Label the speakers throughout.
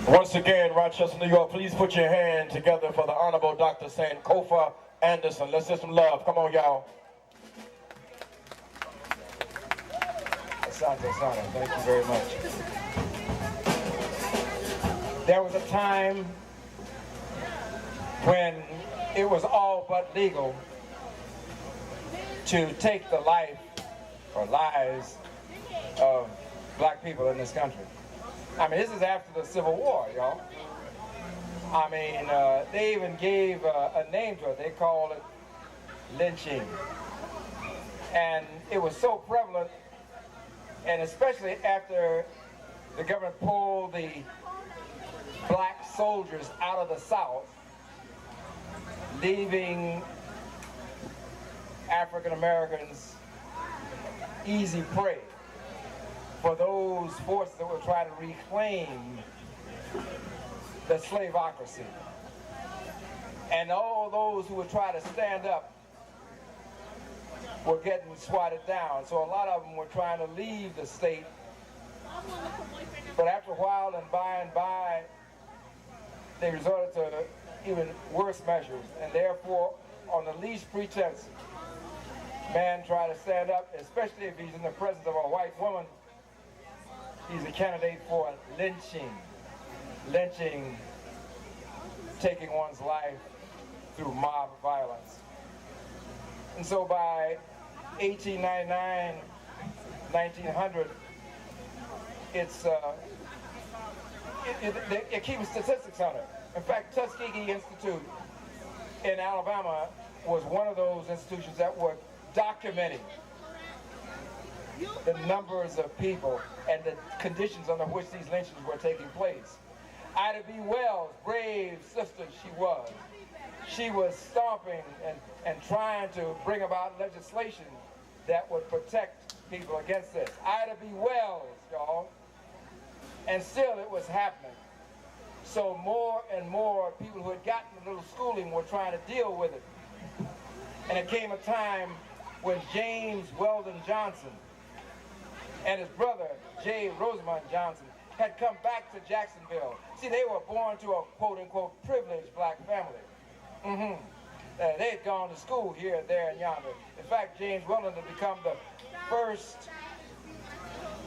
Speaker 1: Once again, Rochester, New York, please put your hand together for the Honorable Dr. Sankofa Anderson. Let's give some love. Come on, y'all. Asante, thank you very much. There was a time when it was all but legal to take the life or lives of black people in this country. I mean, this is after the Civil War, y'all. I mean, they even gave a name to it. They called it lynching. And it was so prevalent, and especially after the government pulled the black soldiers out of the South, leaving African Americans easy prey for those forces that were trying to reclaim the slaveocracy. And all those who would try to stand up were getting swatted down. So a lot of them were trying to leave the state. But after a while and by, they resorted to even worse measures. And therefore, on the least pretense, man tried to stand up, especially if he's in the presence of a white woman, he's a candidate for lynching. Lynching, taking one's life through mob violence. And so by 1899, 1900, it keeps statistics on it. In fact, Tuskegee Institute in Alabama was one of those institutions that were documenting the numbers of people and the conditions under which these lynchings were taking place. Ida B. Wells, brave sister she was. She was stomping and trying to bring about legislation that would protect people against this. Ida B. Wells, y'all. And still it was happening. So more and more people who had gotten a little schooling were trying to deal with it. And it came a time when James Weldon Johnson and his brother, J. Rosamond Johnson, had come back to Jacksonville. See, they were born to a quote-unquote privileged black family. They had gone to school here, there, and yonder. In fact, James Weldon had become the first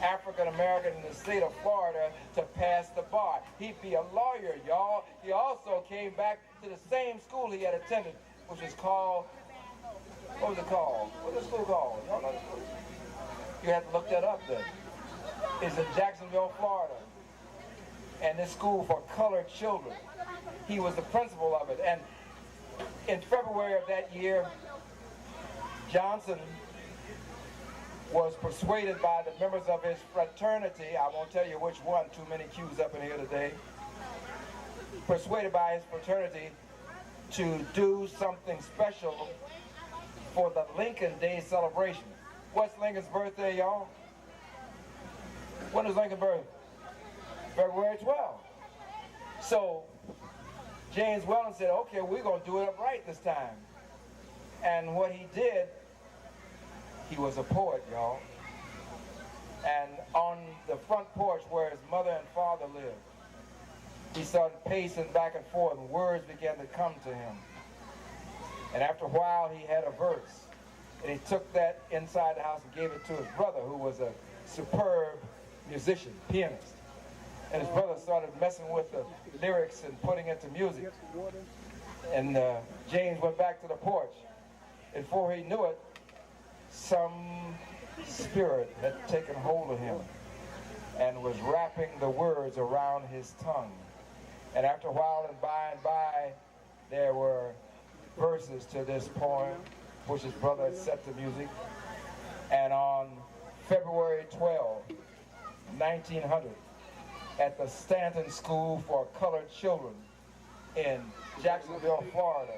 Speaker 1: African-American in the state of Florida to pass the bar. He'd be a lawyer, y'all. He also came back to the same school he had attended, which was called, what was it called? What was the school called? Y'all know the school? You have to look that up then. It's in Jacksonville, Florida. And this school for colored children. He was the principal of it. And in February of that year, Johnson was persuaded by the members of his fraternity, I won't tell you which one, too many Q's up in here today, persuaded by his fraternity to do something special for the Lincoln Day celebration. What's Lincoln's birthday, y'all? When is Lincoln's birthday? February 12th. So James Weldon said, okay, we're going to do it up right this time. And what he did, he was a poet, y'all. And on the front porch where his mother and father lived, he started pacing back and forth, and words began to come to him. And after a while, he had a verse. And he took that inside the house and gave it to his brother, who was a superb musician, pianist. And his brother started messing with the lyrics and putting it to music. And James went back to the porch. And before he knew it, some spirit had taken hold of him and was wrapping the words around his tongue. And after a while and by, there were verses to this poem, which his brother had set to music. And on February 12, 1900, at the Stanton School for Colored Children in Jacksonville, Florida,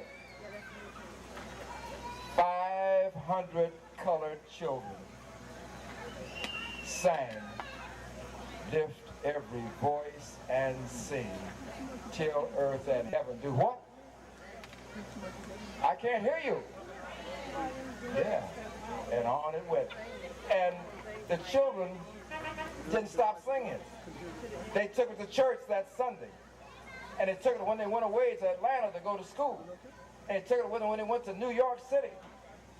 Speaker 1: 500 colored children sang, lift every voice and sing, till earth and heaven do what? I can't hear you. Yeah, and on it went. And the children didn't stop singing. They took it to church that Sunday. And they took it when they went away to Atlanta to go to school. And they took it when they went to New York City.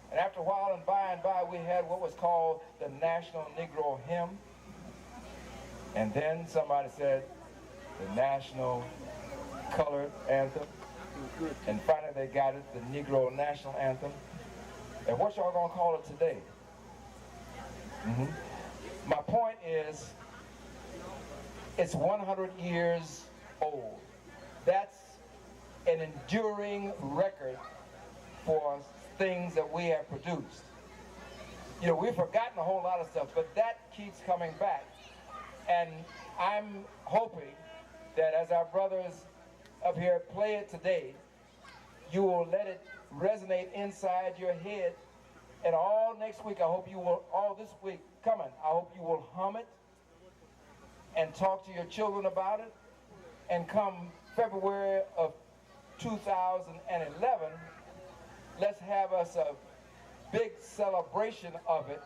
Speaker 1: And after a while and by, we had what was called the National Negro Hymn. And then somebody said the National Colored Anthem. And finally they got it, the Negro National Anthem. And what y'all gonna call it today? My point is, it's 100 years old. That's an enduring record for things that we have produced. You know, we've forgotten a whole lot of stuff, but that keeps coming back. And I'm hoping that as our brothers up here play it today, you will let it resonate inside your head. And all next week, I hope you will, all this week coming, I hope you will hum it and talk to your children about it. And come February of 2011, let's have us a big celebration of it.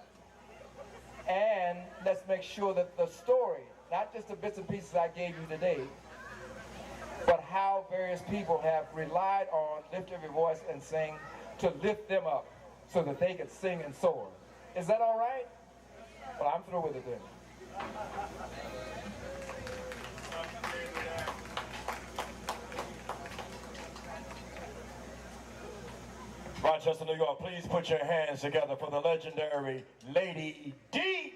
Speaker 1: And let's make sure that the story, not just the bits and pieces I gave you today, but how various people have relied on Lift Every Voice and Sing to lift them up so that they could sing and soar. Is that all right? Well, I'm through with it then.
Speaker 2: Rochester, New York, please put your hands together for the legendary Lady D.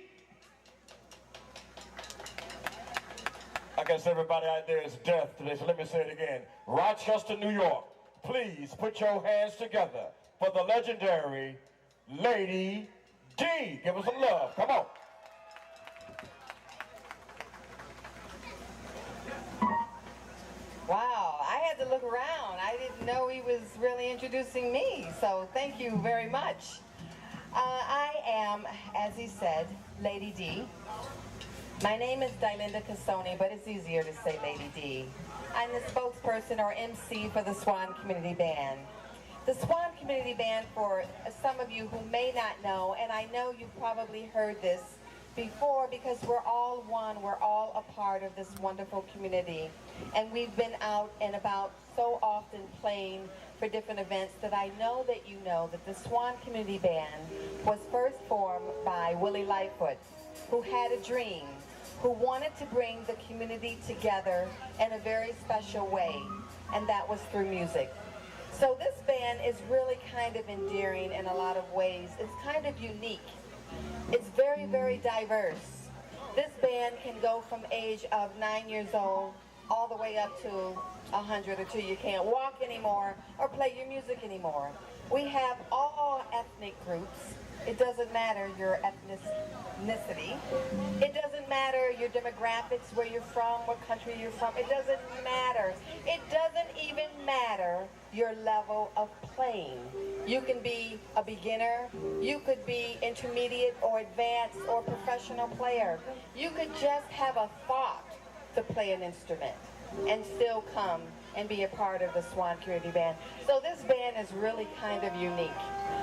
Speaker 2: I guess everybody out there is deaf today, so let me say it again. Rochester, New York, please put your hands together for the legendary Lady D. Give us some love. Come on.
Speaker 3: Wow, I had to look around. I didn't know he was really introducing me, so thank you very much. I am, as he said, Lady D. My name is Dylinda Cassoni, but it's easier to say Lady D. I'm the spokesperson or MC for the SWAN Community Band. The SWAN Community Band, for some of you who may not know, and I know you've probably heard this before because we're all one, we're all a part of this wonderful community. And we've been out and about so often playing for different events that I know that you know that the SWAN Community Band was first formed by Willie Lightfoot, who had a dream, who wanted to bring the community together in a very special way, and that was through music. So this band is really kind of endearing in a lot of ways. It's kind of unique. It's very, very diverse. This band can go from age of 9 years old all the way up to 100 until you can't walk anymore or play your music anymore. We have all ethnic groups. It doesn't matter your ethnicity. It doesn't matter your demographics, where you're from, what country you're from. It doesn't matter. It doesn't even matter your level of playing. You can be a beginner. You could be intermediate or advanced or professional player. You could just have a thought to play an instrument and still come and be a part of the SWAN Community Band. So this band is really kind of unique.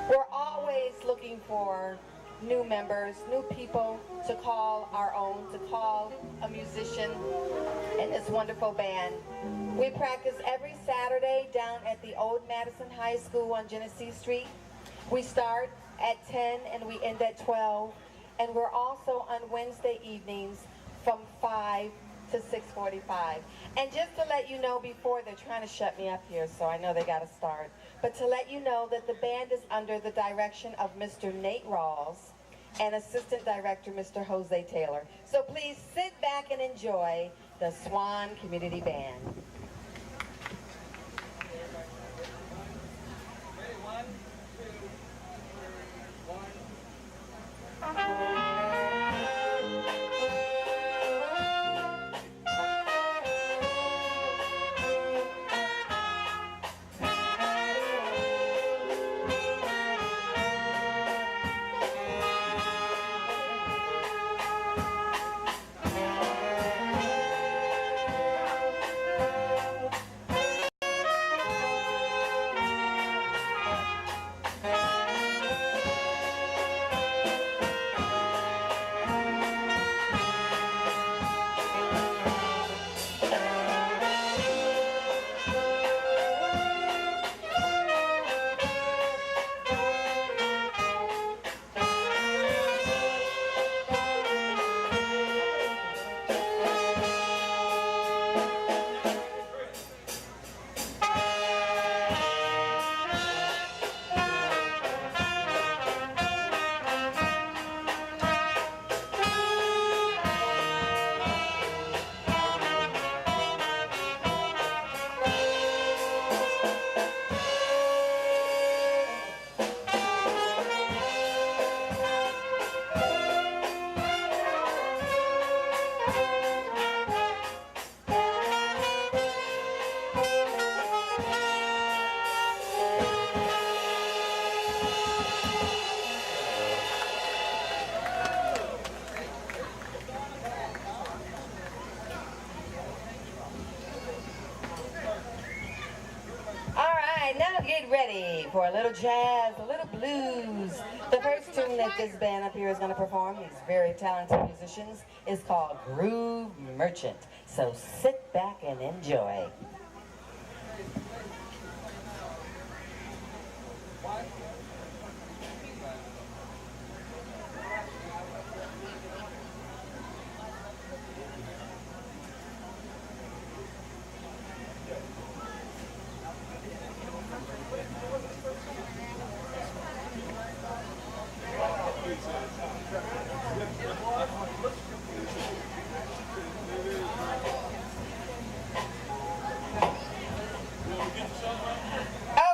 Speaker 3: We're always looking for new members, new people to call our own, to call a musician in this wonderful band. We practice every Saturday down at the old Madison High School on Genesee Street. We start at 10 and we end at 12. And we're also on Wednesday evenings from 5 to 6:45. And just to let you know, before they're trying to shut me up here, so I know they got to start, but to let you know that the band is under the direction of Mr. Nate Rawls and Assistant Director Mr. Jose Taylor. So please sit back and enjoy the SWAN Community Band.
Speaker 1: Ready, 1, 2, 3, 1.
Speaker 3: right, now get ready for a little jazz, a little blues. The first tune that this band up here is going to perform, these very talented musicians, is called Groove Merchant. So sit back and enjoy.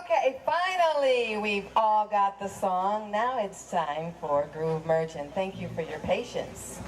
Speaker 3: Okay, finally, we've all got the song. Now it's time for Groove Merchant. Thank you for your patience.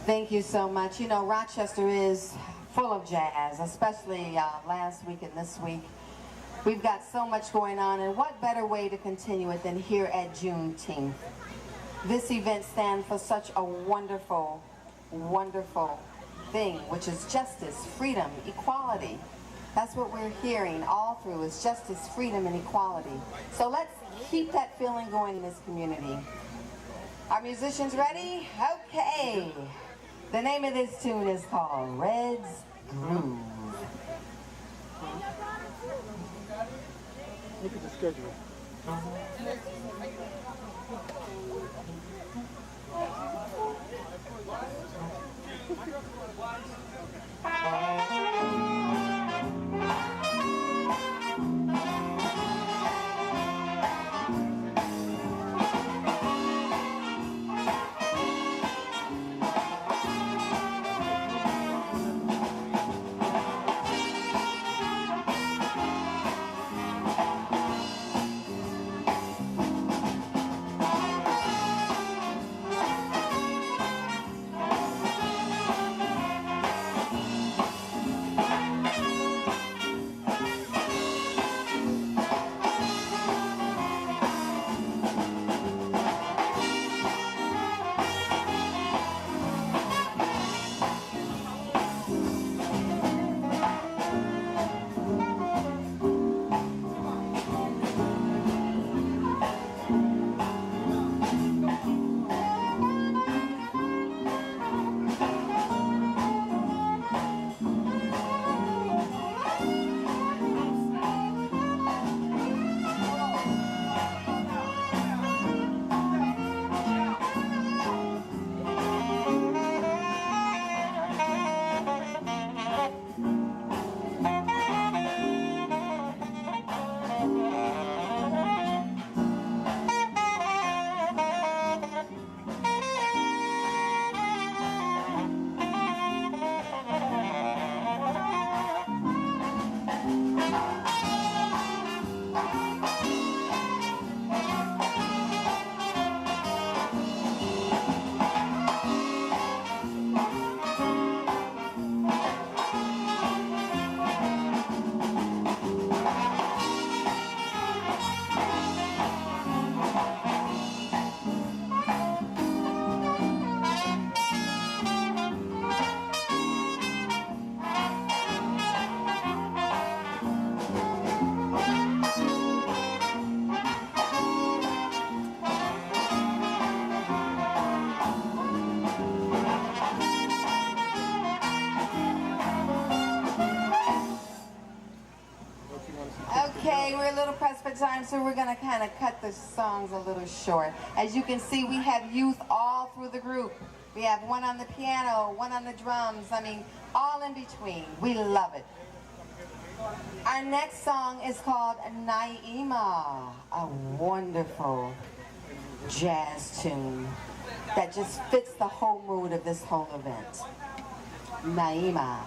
Speaker 3: Thank you so much. You know, Rochester is full of jazz, especially last week and this week. We've got so much going on, and what better way to continue it than here at Juneteenth? This event stands for such a wonderful, wonderful thing, which is justice, freedom, equality. That's what we're hearing all through is justice, freedom, and equality. So let's keep that feeling going in this community. Are musicians ready? Okay. The name of this tune is called REGS Groove.
Speaker 4: Look at the schedule.
Speaker 3: of time, so we're going to kind of cut the songs a little short. As you can see, we have youth all through the group. We have one on the piano, one on the drums, I mean, all in between. We love it. Our next song is called Naima, a wonderful jazz tune that just fits the whole mood of this whole event. Naima.